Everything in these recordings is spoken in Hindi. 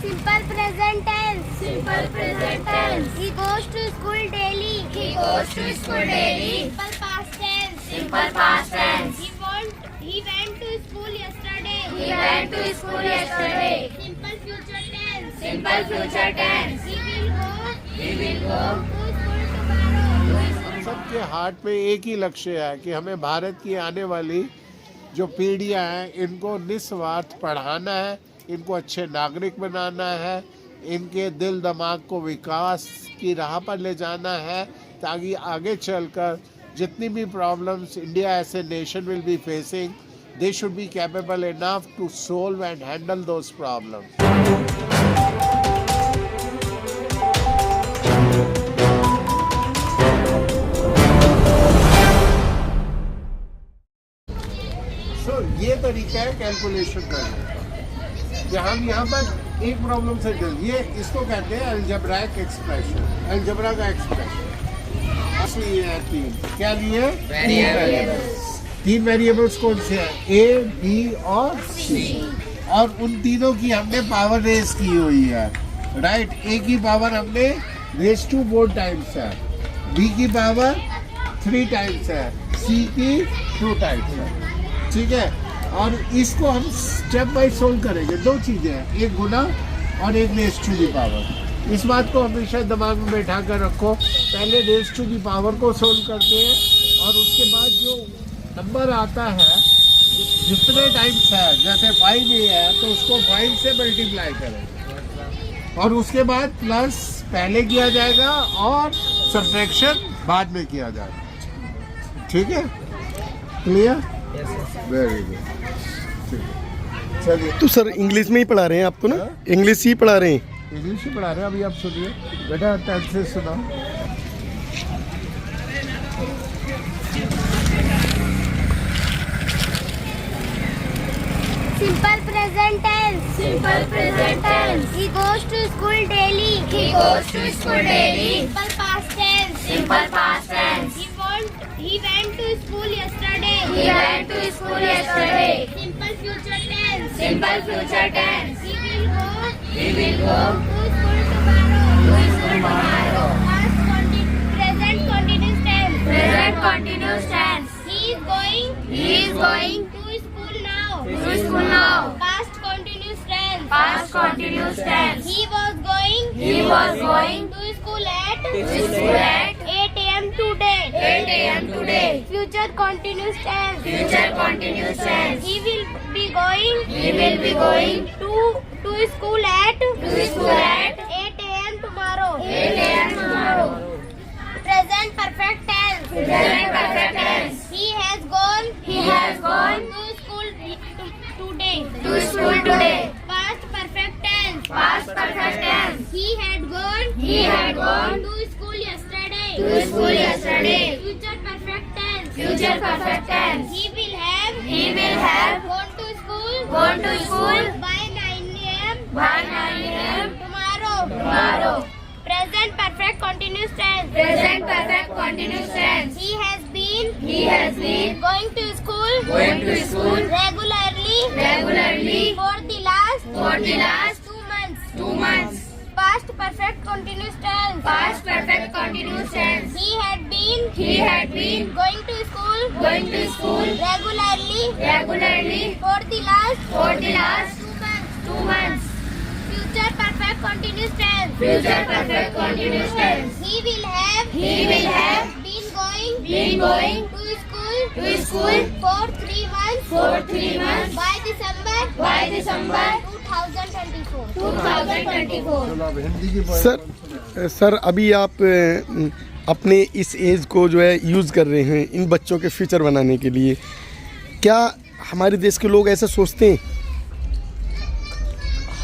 Simple present tense. Simple present tense. He goes to school daily. He goes to school daily. Simple past tense. Simple past tense. He went to school yesterday. He went to school yesterday. Simple future tense. Simple future tense. He will go He will go to school tomorrow. सबके हार्ट में एक ही लक्ष्य है कि हमें भारत की आने वाली जो पीढ़ियां हैं इनको निस्वार्थ पढ़ाना है, इनको अच्छे नागरिक बनाना है, इनके दिल दिमाग को विकास की राह पर ले जाना है ताकि आगे चलकर जितनी भी problems India as a nation will be facing, they should be capable enough to solve and handle those problems. ये तरीका है कैलकुलेशन करने का कि हम यहाँ पर एक प्रॉब्लम से डील, ये इसको कहते हैं अलजेब्राइक एक्सप्रेशन, अलजेब्रा का एक्सप्रेशन। असली ये है तीन, क्या लिए? तीन वेरिएबल्स कौन से हैं? ए, बी और सी, और उन तीनों की हमने पावर रेज की हुई है, राइट। ए की पावर हमने रेज टू 4 टाइम्स है, बी की पावर 3 टाइम्स है, सी की 2 टाइम्स है, ठीक है। और इसको हम स्टेप बाय सोल्व करेंगे। दो चीज़ें हैं, एक गुना और एक रेज टू दी पावर। इस बात को हमेशा दिमाग में बैठा कर रखो, पहले रेज टू दी पावर को सोल्व करते हैं और उसके बाद जो नंबर आता है जितने टाइम्स है, जैसे 5 ही है तो उसको 5 से मल्टीप्लाई करें और उसके बाद प्लस पहले किया जाएगा और सब्ट्रैक्शन बाद में किया जाएगा, ठीक है? क्लियर? Very good. चलिए, तो सर इंग्लिश में ही पढ़ा रहे हैं आपको ना? इंग्लिश ही पढ़ा रहे हैं? इंग्लिश ही पढ़ा रहे हैं। अभी आप सुनिए बेटा, ध्यान से सुना। Simple present tense. Simple present tense. He goes to school daily. He goes to school daily. Simple past tense. Simple past tense. He went to school yesterday. He went to school yesterday. Simple future tense. Simple future tense. He will go He will go to school tomorrow. to school tomorrow. Present continuous tense. Present continuous tense. He is going He is going to school now. to school now. Past continuous tense. Past continuous tense. He was going He was going to school at to school at 8 a.m. today. 8 a.m. today. Future continuous tense. Future continuous tense. He will be going He will be going to school at 8 a.m. tomorrow. 8 a.m. tomorrow. Present perfect tense. Present perfect tense. He has gone to school today. to school today. Past perfect tense. Past perfect tense. He had gone to school yesterday. to school yesterday. Future perfect tense. Future perfect tense. He will have Gone gone to to school by 9 a.m. by 9 a.m. tomorrow. Present perfect continuous tense. Present perfect continuous tense. He has been going to school regularly for the last 2 months. 2 months. Past perfect continuous tense. Past perfect continuous tense. He had been going to school regularly for the last 2 months. Future perfect continuous tense. Future perfect continuous tense. He will have been going to school for 3 months. By December 2024. 2024. चलो अब हिंदी की बात सर अभी आप अपने इस एज को जो है यूज़ कर रहे हैं इन बच्चों के फ्यूचर बनाने के लिए, क्या हमारे देश के लोग ऐसे सोचते हैं?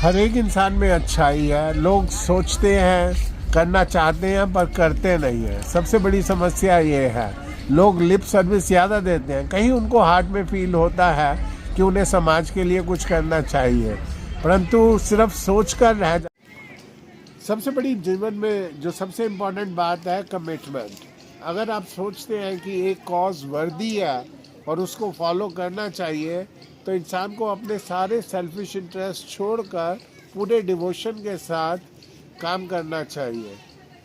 हर एक इंसान में अच्छाई है, लोग सोचते हैं, करना चाहते हैं पर करते नहीं हैं। सबसे बड़ी समस्या ये है, लोग लिप सर्विस ज़्यादा देते हैं, कहीं उनको हार्ट में फील होता है कि उन्हें समाज के लिए कुछ करना चाहिए, परंतु सिर्फ सोच कर रह जा। सबसे बड़ी जीवन में जो सबसे इम्पोर्टेंट बात है कमिटमेंट। अगर आप सोचते हैं कि एक कॉज वर्दी है और उसको फॉलो करना चाहिए, तो इंसान को अपने सारे सेल्फिश इंटरेस्ट छोड़कर पूरे डिवोशन के साथ काम करना चाहिए,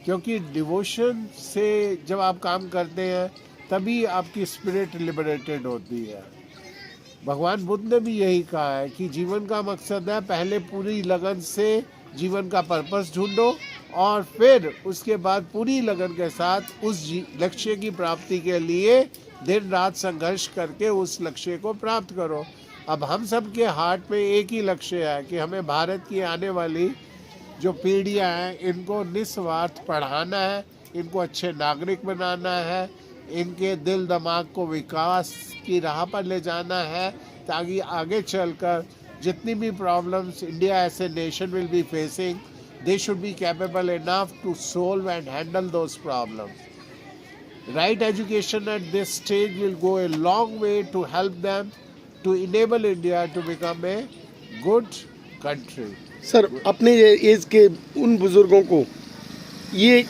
क्योंकि डिवोशन से जब आप काम करते हैं तभी आपकी स्पिरिट लिबरेटेड होती है। भगवान बुद्ध ने भी यही कहा है कि जीवन का मकसद है पहले पूरी लगन से जीवन का पर्पस ढूंढो और फिर उसके बाद पूरी लगन के साथ उस लक्ष्य की प्राप्ति के लिए दिन रात संघर्ष करके उस लक्ष्य को प्राप्त करो। अब हम सब के हार्ट में एक ही लक्ष्य है कि हमें भारत की आने वाली जो पीढ़ियां हैं इनको निस्वार्थ पढ़ाना है, इनको अच्छे नागरिक बनाना है, इनके दिल दिमाग को विकास की राह पर ले जाना है, ताकि आगे चलकर जितनी भी problems India as a nation will be facing, they should be capable enough to solve and handle those problems. Right education at this stage will go a long way to help them to enable India to become a good country. Sir, अपने एज के उन बुजुर्गों को ये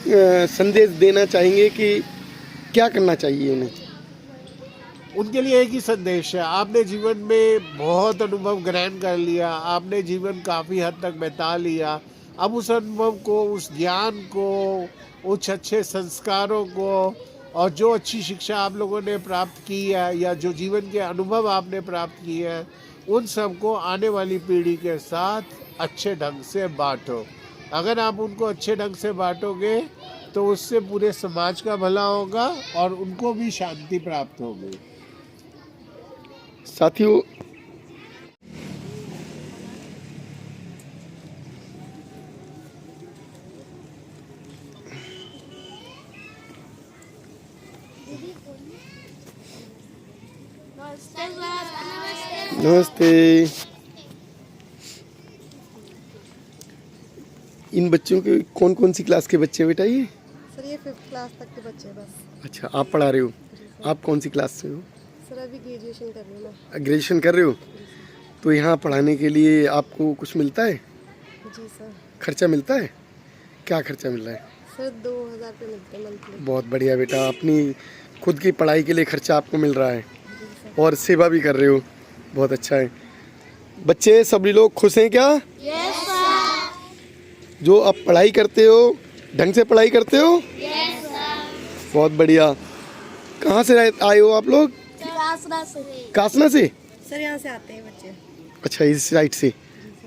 संदेश देना चाहेंगे कि क्या करना चाहिए उन्हें? उनके लिए एक ही संदेश है, आपने जीवन में बहुत अनुभव ग्रहण कर लिया, आपने जीवन काफ़ी हद तक बिता लिया, अब उस अनुभव को, उस ज्ञान को, उस अच्छे संस्कारों को और जो अच्छी शिक्षा आप लोगों ने प्राप्त की है या जो जीवन के अनुभव आपने प्राप्त किए हैं, उन सब को आने वाली पीढ़ी के साथ अच्छे ढंग से बांटो। अगर आप उनको अच्छे ढंग से बांटोगे तो उससे पूरे समाज का भला होगा और उनको भी शांति प्राप्त होगी। साथियों, नमस्ते। इन बच्चों के कौन कौन सी क्लास के बच्चे बेटा ये? सर ये 5th क्लास तक के बच्चे बस। अच्छा, आप पढ़ा रहे हो? आप कौन सी क्लास से हो? सर अभी ग्रेजुएशन कर रही हूँ मैं। ग्रेजुएशन कर रहे हो? तो यहाँ पढ़ाने के लिए आपको कुछ मिलता है? जी सर। खर्चा मिलता है? क्या खर्चा मिल रहा है? सर 2000 रुपये मिलते हैं मंथली। बहुत बढ़िया बेटा, अपनी खुद की पढ़ाई के लिए खर्चा आपको मिल रहा है और सेवा भी कर रहे हो, बहुत अच्छा है। बच्चे सभी लोग खुश हैं क्या? Yes sir. जो आप पढ़ाई करते हो, ढंग से पढ़ाई करते हो? Yes sir. बहुत बढ़िया। कहाँ से आए हो आप लोग? कासना से। कासना से? सर यहाँ से आते हैं बच्चे। अच्छा, इस साइड से।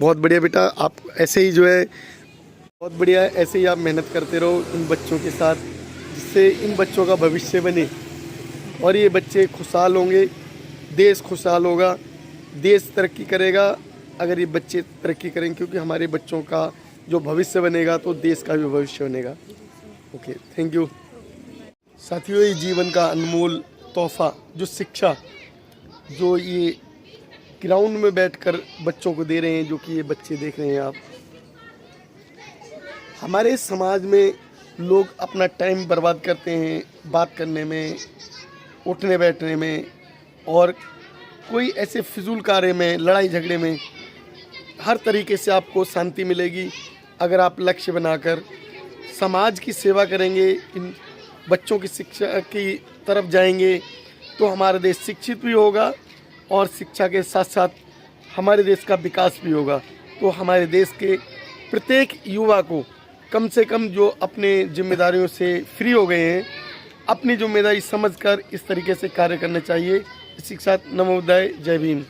बहुत बढ़िया बेटा, आप ऐसे ही जो है, बहुत बढ़िया, ऐसे ही आप मेहनत करते रहो इन बच्चों के साथ, जिससे इन बच्चों का भविष्य बने और ये बच्चे खुशहाल होंगे, देश खुशहाल होगा, देश तरक्की करेगा अगर ये बच्चे तरक्की करेंगे, क्योंकि हमारे बच्चों का जो भविष्य बनेगा तो देश का भी भविष्य बनेगा। Okay, thank you. साथियों, ये जीवन का अनमोल तोहफा जो शिक्षा, जो ये ग्राउंड में बैठकर बच्चों को दे रहे हैं, जो कि ये बच्चे देख रहे हैं आप। हमारे समाज में लोग अपना टाइम बर्बाद करते हैं बात करने में, उठने बैठने में और कोई ऐसे फिजूल कार्य में, लड़ाई झगड़े में। हर तरीके से आपको शांति मिलेगी अगर आप लक्ष्य बनाकर समाज की सेवा करेंगे, इन बच्चों की शिक्षा की तरफ जाएंगे, तो हमारा देश शिक्षित भी होगा और शिक्षा के साथ साथ हमारे देश का विकास भी होगा। तो हमारे देश के प्रत्येक युवा को कम से कम जो अपने जिम्मेदारियों से फ्री हो गए हैं, अपनी जिम्मेदारी समझकर इस तरीके से कार्य करने चाहिए। इसी के साथ नमो बुद्धाय, जय भीम।